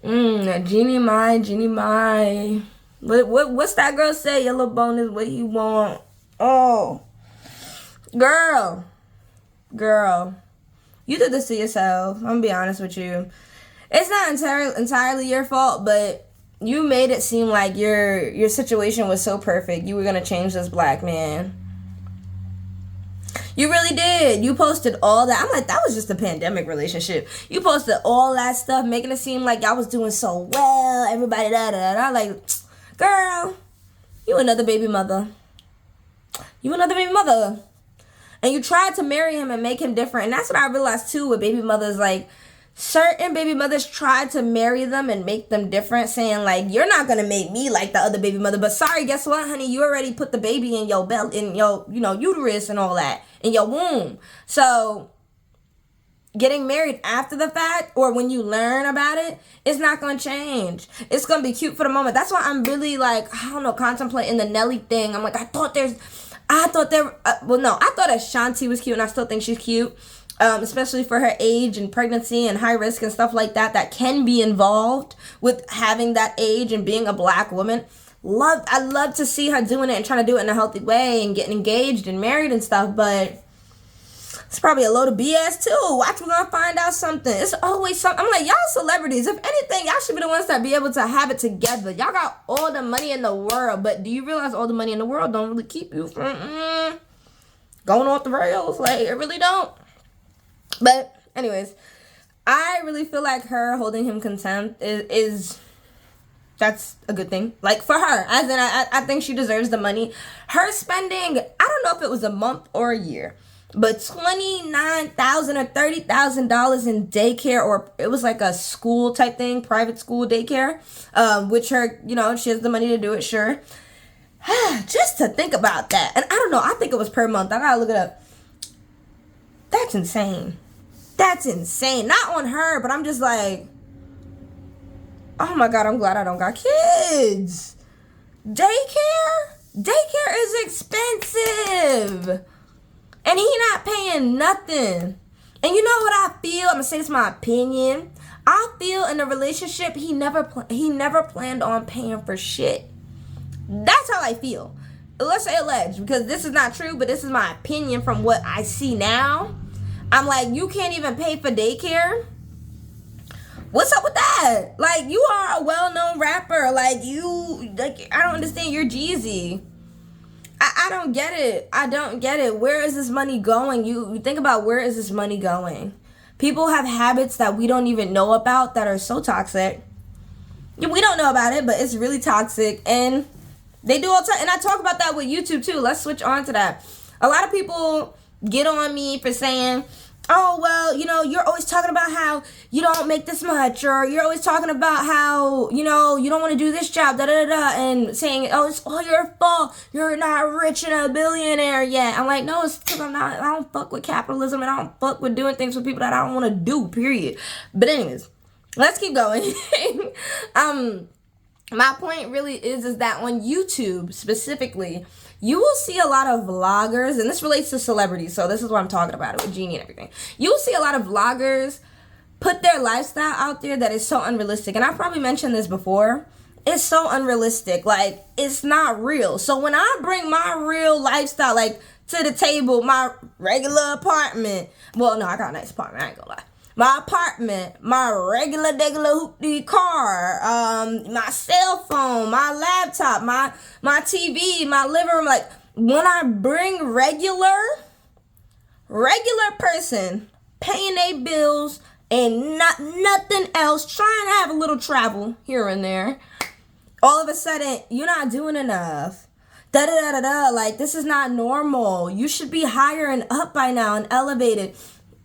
Jeannie Mai. What's that girl say? Yellow bone is what you want. Oh, girl, you did this to yourself. I'm gonna be honest with you. It's not entirely your fault, but you made it seem like your situation was so perfect. You were gonna change this black man. You really did. You posted all that. I'm like, that was just a pandemic relationship. You posted all that stuff, making it seem like y'all was doing so well. Everybody, da. Like, girl, you another baby mother. And you tried to marry him and make him different. And that's what I realized, too, with baby mothers. Like, certain baby mothers tried to marry them and make them different, saying, like, you're not going to make me like the other baby mother. But sorry, guess what, honey? You already put the baby in your belly, in your, uterus and all that, in your womb. So getting married after the fact, or when you learn about it, it's not going to change. It's going to be cute for the moment. That's why I'm really, like, I don't know, contemplating the Nelly thing. I'm like, I thought Ashanti was cute, and I still think she's cute. Especially for her age and pregnancy and high risk and stuff like that can be involved with having that age and being a black woman. I love to see her doing it and trying to do it in a healthy way and getting engaged and married and stuff, but it's probably a load of BS too. Watch, we're gonna find out something. It's always something. I'm like, y'all celebrities. If anything, y'all should be the ones that be able to have it together. Y'all got all the money in the world, but do you realize all the money in the world don't really keep you from going off the rails? Like, it really don't. But anyways, I really feel like her holding him contempt is that's a good thing. Like, for her, as in I think she deserves the money. Her spending, I don't know if it was a month or a year, but $29,000 or $30,000 in daycare, or it was like a school type thing, private school daycare, which her, she has the money to do it, sure. Just to think about that, and I don't know, I think it was per month. I gotta look it up. That's insane. Not on her, but I'm just like, oh my God, I'm glad I don't got kids. Daycare is expensive. And he not paying nothing. And you know what I feel? I'm going to say this my opinion. I feel in a relationship, he never planned on paying for shit. That's how I feel. Let's say alleged, because this is not true, but this is my opinion from what I see now. I'm like, you can't even pay for daycare? What's up with that? Like, you are a well-known rapper. Like, I don't understand. You're Jeezy. I don't get it. Where is this money going? You think about, where is this money going? People have habits that we don't even know about that are so toxic. We don't know about it, but it's really toxic. And they do all the time. And I talk about that with YouTube too. Let's switch on to that. A lot of people get on me for saying, oh, well, you're always talking about how you don't make this much, or you're always talking about how, you don't want to do this job, and saying, oh, it's all your fault. You're not rich and a billionaire yet. I'm like, no, it's because I don't fuck with capitalism, and I don't fuck with doing things with people that I don't want to do, period. But anyways, let's keep going. My point really is that on YouTube specifically, you will see a lot of vloggers, and this relates to celebrities, so this is what I'm talking about it with Jeannie and everything. You will see a lot of vloggers put their lifestyle out there that is so unrealistic, and I've probably mentioned this before. It's so unrealistic. Like, it's not real. So when I bring my real lifestyle, like, to the table, my regular apartment, well, no, I got a nice apartment, I ain't gonna lie. My apartment, my regular hoopty car, my cell phone, my laptop, my TV, my living room. Like, when I bring regular person paying their bills and nothing else, trying to have a little travel here and there, all of a sudden, you're not doing enough. Like, this is not normal. You should be higher and up by now and elevated.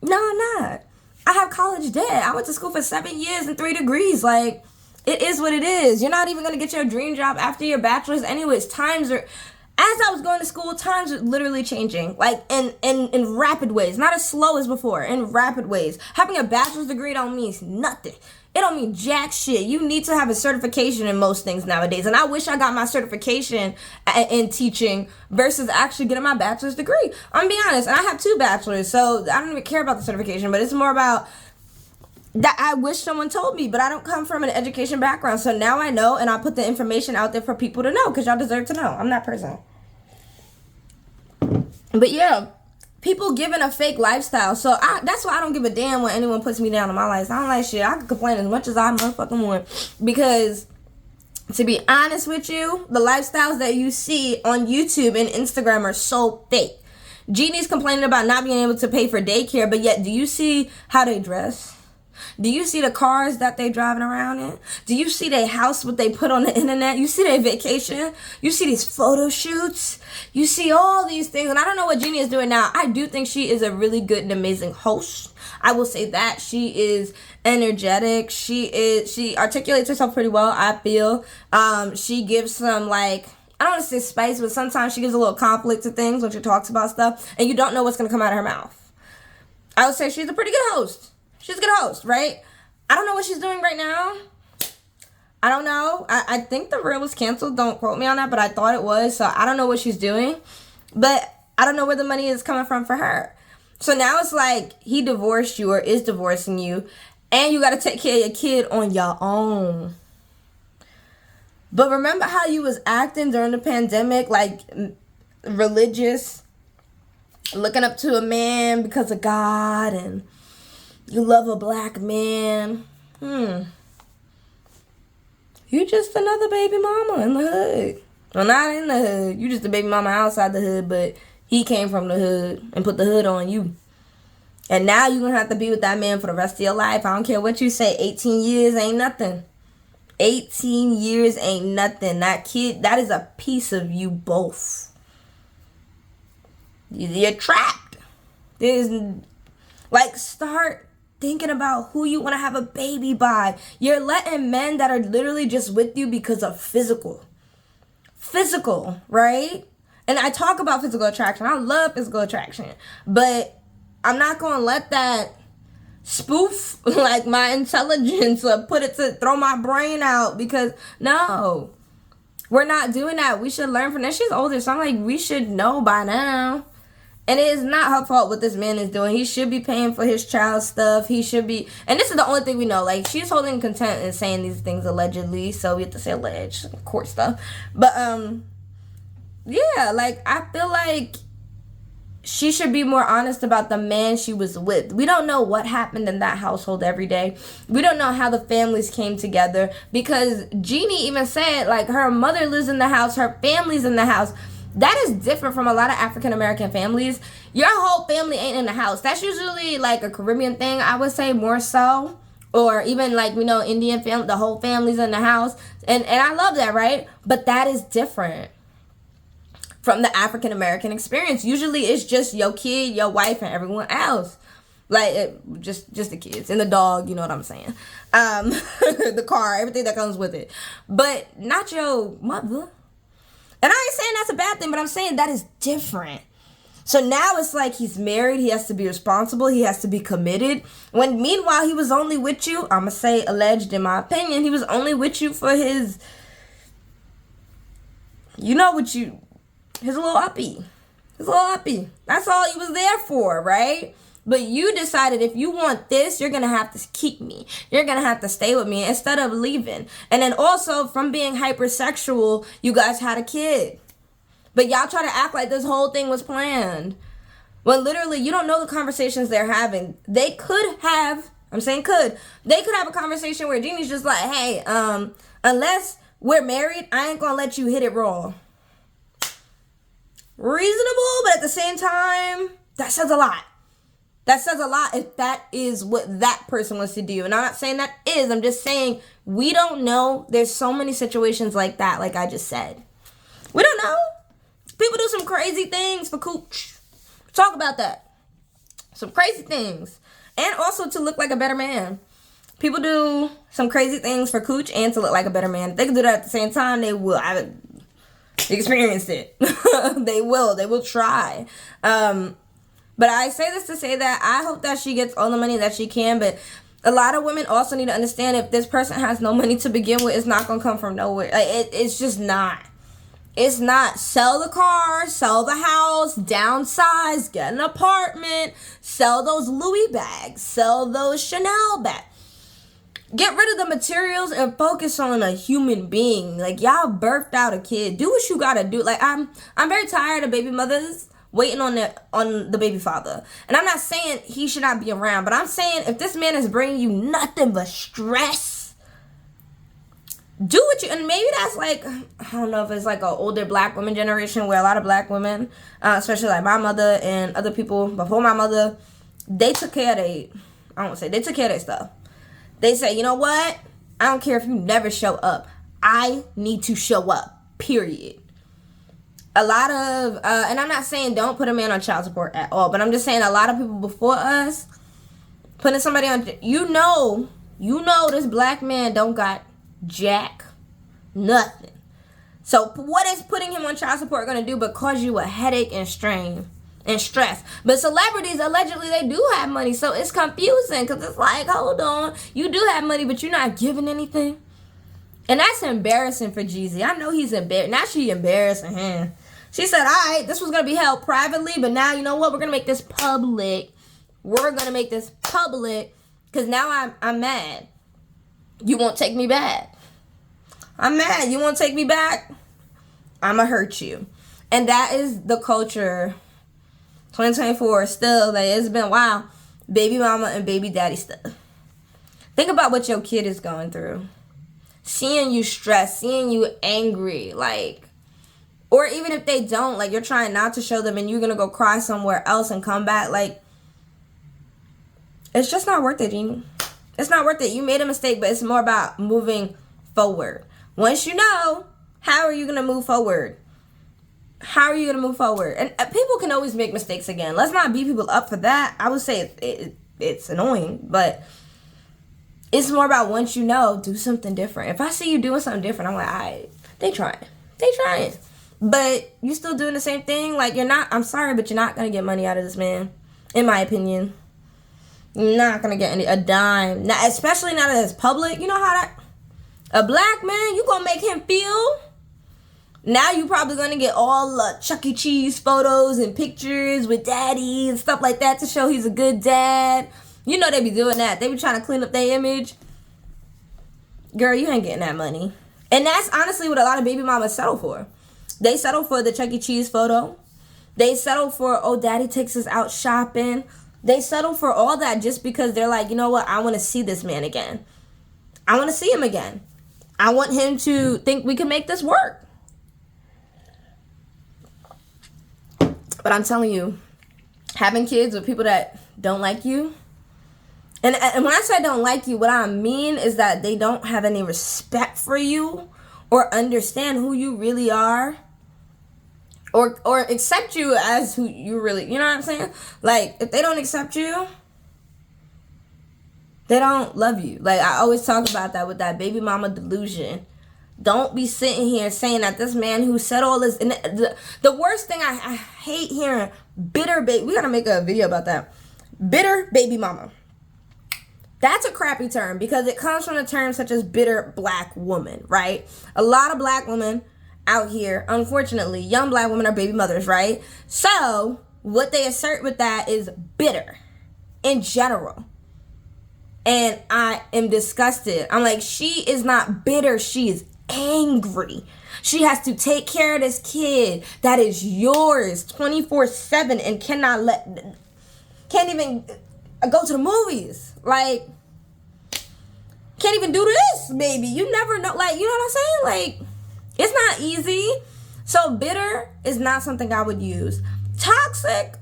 No, I'm not. I have college debt. I went to school for 7 years and 3 degrees. Like, it is what it is. You're not even going to get your dream job after your bachelor's anyways. As I was going to school, times are literally changing. Like, in rapid ways. Not as slow as before. In rapid ways. Having a bachelor's degree don't mean nothing. It don't mean jack shit. You need to have a certification in most things nowadays. And I wish I got my certification in teaching versus actually getting my bachelor's degree. I'm being honest. And I have 2 bachelors, so I don't even care about the certification. But it's more about that I wish someone told me, but I don't come from an education background. So now I know, and I put the information out there for people to know, because y'all deserve to know. I'm that person. But yeah, people giving a fake lifestyle. So that's why I don't give a damn when anyone puts me down in my life. I don't like shit. I can complain as much as I motherfucking want. Because, to be honest with you, the lifestyles that you see on YouTube and Instagram are so fake. Jeannie's complaining about not being able to pay for daycare, but yet do you see how they dress? Do you see the cars that they driving around in? Do you see their house, what they put on the internet? You see their vacation? You see these photo shoots? You see all these things. And I don't know what Jeannie is doing now. I do think she is a really good and amazing host. I will say that. She is energetic. She articulates herself pretty well, I feel. She gives some, like, I don't want to say spice, but sometimes she gives a little conflict to things when she talks about stuff, and you don't know what's going to come out of her mouth. I would say she's a pretty good host. She's a good host, right? I don't know what she's doing right now. I don't know. I think the reel was canceled. Don't quote me on that, but I thought it was. So I don't know what she's doing. But I don't know where the money is coming from for her. So now it's like he divorced you or is divorcing you, and you got to take care of your kid on your own. But remember how you was acting during the pandemic, like religious, looking up to a man because of God, and you love a black man. You just another baby mama in the hood. Well, not in the hood. You just a baby mama outside the hood, but he came from the hood and put the hood on you. And now you're going to have to be with that man for the rest of your life. I don't care what you say. 18 years ain't nothing. 18 years ain't nothing. That kid, that is a piece of you both. You're trapped. Start thinking about who you want to have a baby by. You're letting men that are literally just with you because of physical, right? And I talk about physical attraction. I love physical attraction, but I'm not going to let that spoof like my intelligence or put it to throw my brain out, because no, we're not doing that. We should learn from that. She's older, so I'm like, we should know by now. And it is not her fault what this man is doing. He should be paying for his child's stuff. He should be, and this is the only thing we know. Like, she's holding contempt and saying these things allegedly, so we have to say alleged, court stuff. But yeah, like, I feel like she should be more honest about the man she was with. We don't know what happened in that household every day. We don't know how the families came together, because Jeannie even said, like, her mother lives in the house, her family's in the house. That is different from a lot of African American families. Your whole family ain't in the house. That's usually like a Caribbean thing, I would say, more so. Or even like, Indian family, the whole family's in the house. And I love that, right? But that is different from the African American experience. Usually it's just your kid, your wife, and everyone else. Like, just the kids and the dog, you know what I'm saying? The car, everything that comes with it. But not your mother. And I ain't saying that's a bad thing, but I'm saying that is different. So now it's like he's married. He has to be responsible. He has to be committed. When meanwhile, he was only with you, I'm going to say alleged in my opinion, he was only with you for his, his little uppy. That's all he was there for, right? But you decided, if you want this, you're going to have to keep me. You're going to have to stay with me instead of leaving. And then also, from being hypersexual, you guys had a kid. But y'all try to act like this whole thing was planned. When literally, you don't know the conversations they're having. They could have, they could have a conversation where Jeannie's just like, hey, unless we're married, I ain't going to let you hit it raw. Reasonable, but at the same time, that says a lot. That says a lot if that is what that person wants to do. And I'm not saying that is. I'm just saying we don't know. There's so many situations like that, like I just said. We don't know. People do some crazy things for cooch. Talk about that. Some crazy things. And also to look like a better man. People do some crazy things for cooch and to look like a better man. If they can do that at the same time, they will. I've experienced it. They will try. But I say this to say that I hope that she gets all the money that she can. But a lot of women also need to understand, if this person has no money to begin with, it's not going to come from nowhere. It's just not. It's not. Sell the car, sell the house, downsize, get an apartment, sell those Louis bags, sell those Chanel bags. Get rid of the materials and focus on a human being. Like, y'all birthed out a kid. Do what you gotta do. Like, I'm very tired of baby mothers waiting on the baby father. And I'm not saying he should not be around, but I'm saying if this man is bringing you nothing but stress, do what you, and maybe that's like, I don't know if it's like an older black woman generation where a lot of black women, especially like my mother and other people before my mother, they took care of they took care of their stuff. They say, you know what? I don't care if you never show up. I need to show up, period. A lot of, and I'm not saying don't put a man on child support at all, but I'm just saying a lot of people before us, putting somebody on, you know this black man don't got jack, nothing. So what is putting him on child support going to do but cause you a headache and strain and stress? But celebrities, allegedly, they do have money, so it's confusing because it's like, hold on, you do have money, but you're not giving anything. And that's embarrassing for Jeezy. I know he's embarrassed. Now she embarrassing him. She said, all right, this was going to be held privately, but now, you know what? We're going to make this public. We're going to make this public because now I'm mad. You won't take me back. I'm mad. You won't take me back? I'm going to hurt you. And that is the culture. 2024 still, like, it's been a while. Baby mama and baby daddy stuff. Think about what your kid is going through. Seeing you stressed, seeing you angry, like, or even if they don't, like, you're trying not to show them and you're going to go cry somewhere else and come back, like, it's just not worth it, Jeannie. It's not worth it. You made a mistake, but it's more about moving forward. Once you know, how are you going to move forward? How are you going to move forward? And people can always make mistakes again. Let's not beat people up for that. I would say it's annoying, but it's more about once you know, do something different. If I see you doing something different, I'm like, all right, they trying. But you still doing the same thing. Like, you're not, I'm sorry, but you're not going to get money out of this man, in my opinion. You're not going to get a dime. Now, especially now that it's public. You know how that, a black man, you going to make him feel. Now you probably going to get all Chuck E. Cheese photos and pictures with daddy and stuff like that to show he's a good dad. You know they be doing that. They be trying to clean up their image. Girl, you ain't getting that money. And that's honestly what a lot of baby mamas settle for. They settle for the Chuck E. Cheese photo. They settle for, oh, daddy takes us out shopping. They settle for all that just because they're like, you know what? I want to see this man again. I want to see him again. I want him to think we can make this work. But I'm telling you, having kids with people that don't like you, and when I say don't like you, what I mean is that they don't have any respect for you or understand who you really are or accept you as who you really, you know what I'm saying? Like, if they don't accept you, they don't love you. Like, I always talk about that with that baby mama delusion. Don't be sitting here saying that this man who said all this, and the worst thing I hate hearing, bitter baby, we gotta make a video about that. Bitter baby mama. That's a crappy term because it comes from a term such as bitter black woman, right? A lot of black women out here, unfortunately, young black women are baby mothers, right? So what they assert with that is bitter in general. And I am disgusted. I'm like, she is not bitter. She is angry. She has to take care of this kid that is yours 24/7 and can't even go to the movies. Like, can't even do this, baby. You never know. Like, you know what I'm saying? Like, it's not easy. So bitter is not something I would use. Toxic,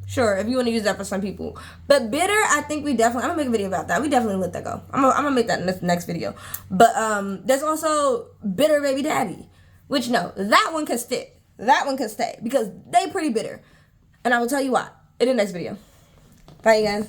sure, if you want to use that for some people. But bitter, I think I'm gonna make a video about that. We definitely let that go. I'm gonna make that in the next video. But there's also bitter baby daddy, which no, that one can stick. That one can stay because they pretty bitter. And I will tell you why in the next video. Bye, you guys.